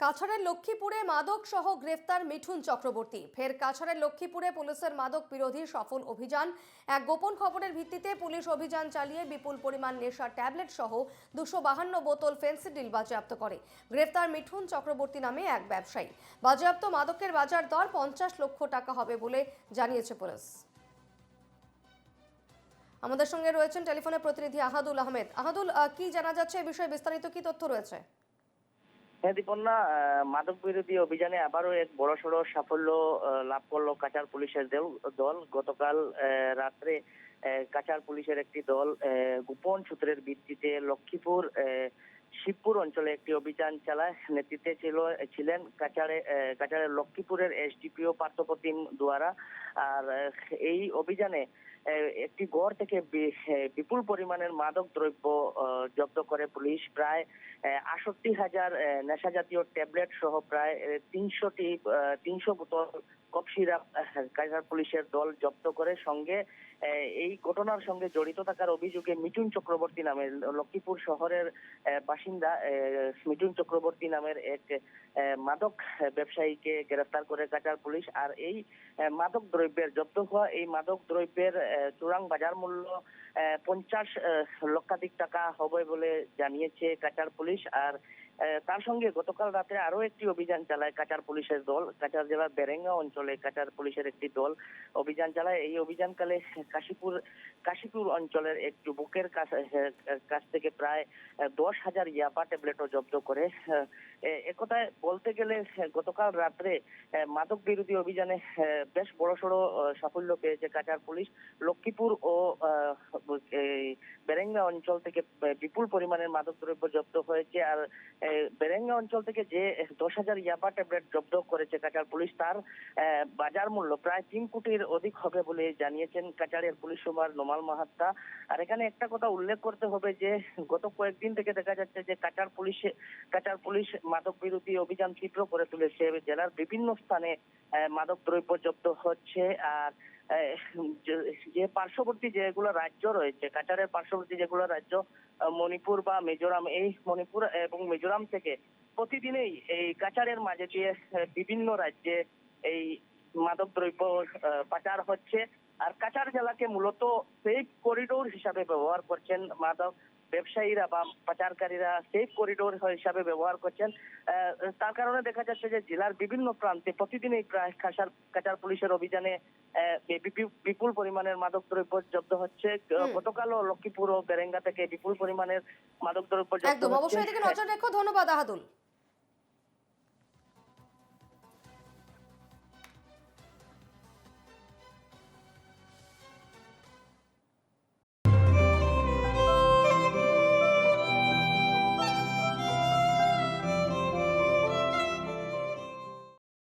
কাছাড়ের লক্ষ্মীপুরে মাদক সহ গ্রেফতার মিঠুন চক্রবর্তী। ফের কাছাড়ের লক্ষ্মীপুরে পুলিশের মাদক বিরোধী সফল অভিযান। এক গোপন খবরের ভিত্তিতে পুলিশ অভিযান চালিয়ে বিপুল পরিমাণ নেশার ট্যাবলেট সহ 252 বোতল ফেন্সিডিল বাজেয়াপ্ত করে। গ্রেফতার মিঠুন চক্রবর্তী নামে এক ব্যবসায়ী। বাজেয়াপ্ত মাদকের বাজার দর 50 লক্ষ টাকা হবে বলে জানিয়েছে পুলিশ। আমাদের সঙ্গে রয়েছেন টেলিফোনে প্রতিনিধি আহাদুল আহমেদ। আহাদুল, কি জানা যাচ্ছে এই বিষয়ে, বিস্তারিত কি তথ্য রয়েছে? হ্যাঁ দীপন্না, মাদক বিরোধী অভিযানে আবারও এক বড়সড় সাফল্য লাভ করলো কাছাড় পুলিশের দল। গতকাল রাত্রে কাছাড় পুলিশের একটি দল গোপন সূত্রের ভিত্তিতে লক্ষ্মীপুর শিবপুর অঞ্চলে একটি অভিযান চালায়। নেতৃত্বে ছিলেন কাছাড়ের লক্ষ্মীপুরের এসডিপিও পার্থপ্রতিম দুয়ারা। আর এই অভিযানে একটি গড় থেকে বিপুল পরিমাণের মাদক দ্রব্য জব্দ করে পুলিশ। প্রায় ৬৮,০০০ নেশা জাতীয় ট্যাবলেট সহ প্রায় ৩০০ বোতল কফ সিরাপ কাছাড় পুলিশের দল জব্দ করে। সঙ্গে এই ঘটনার সঙ্গে জড়িত থাকার অভিযোগে মিঠুন চক্রবর্তী নামের লক্ষ্মীপুর শহরের বাসিন্দা মিঠুন চক্রবর্তী নামের এক মাদক ব্যবসায়ীকে গ্রেফতার করে কাছাড় পুলিশ। আর এই মাদক দ্রব্যের জব্দ হওয়া এই মাদক দ্রব্যের চোরাং বাজার মূল্য 50 লক্ষাধিক টাকা হবে বলে জানিয়েছে কাছাড় পুলিশ। আর তার সঙ্গে গতকাল রাতে আরো একটি অভিযান চালায় কাছাড় পুলিশের দল। কাছাড় জেলার বেরেঙ্গা অঞ্চলে কাছাড় পুলিশের একটি দল অভিযান চালায়। এই অভিযানকালে কাশীপুর অঞ্চলের এক যুবকের কাছ থেকে প্রায় 10,000 ইয়াবা ট্যাবলেটও জব্দ করে। একথায় বলতে গেলে গতকাল রাত্রে মাদক বিরোধী অভিযানে বেশ বড়সড় সাফল্য পেয়েছে কাছাড় পুলিশ। লক্ষ্মীপুর ও বেরেঙ্গা অঞ্চল থেকে বিপুল পরিমাণের মাদক দ্রব্য জব্দ হয়েছে। আর বেরেঙ্গা অঞ্চল থেকে যে 10,000 ইয়াবা ট্যাবলেট জব্দ করেছে কাছাড় পুলিশ, তার বাজার মূল্য প্রায় 3 কোটির অধিক হবে বলে জানিয়েছেন কাছাড়ের পুলিশ সুপার নোমাল মাহাত্তা। আর এখানে একটা কথা উল্লেখ করতে হবে যে গত কয়েকদিন থেকে দেখা যাচ্ছে যে কাছাড় পুলিশ মাদক বিরোধী অভিযান তীব্র করে তুলেছে। জেলার বিভিন্ন স্থানে মাদক দ্রব্য জব্দ হচ্ছে। আর যে পার্শ্ববর্তী যেগুলো রাজ্য রয়েছে, কাছাড়ের পার্শ্ববর্তী যেগুলো রাজ্য মণিপুর বা মিজোরাম, এই মণিপুর এবং মিজোরাম থেকে প্রতিদিনই এই কাছাড়ের মাঝে দিয়ে বিভিন্ন রাজ্যে এই মাদক দ্রব্য পাচার হচ্ছে। আর কাছাড় জেলাকে মূলত সেফ করিডোর হিসাবে ব্যবহার করছেন মাদক ব্যবসায়ীরা বা পাচারকারীরা, সেফ করিডোর হিসাবে ব্যবহার করছেন। তার কারণে দেখা যাচ্ছে যে জেলার বিভিন্ন প্রান্তে প্রতিদিনই প্রায় কাছাড় পুলিশের অভিযানে বিপুল পরিমাণের মাদক দ্রব্য জব্দ হচ্ছে। গতকালও লক্ষ্মীপুর ও বেরেঙ্গা থেকে বিপুল পরিমাণের মাদক দ্রব্য জব্দ একদম, হচ্ছে। অবশ্যই এদিকে নজর রেখো। ধন্যবাদ আহাদুল।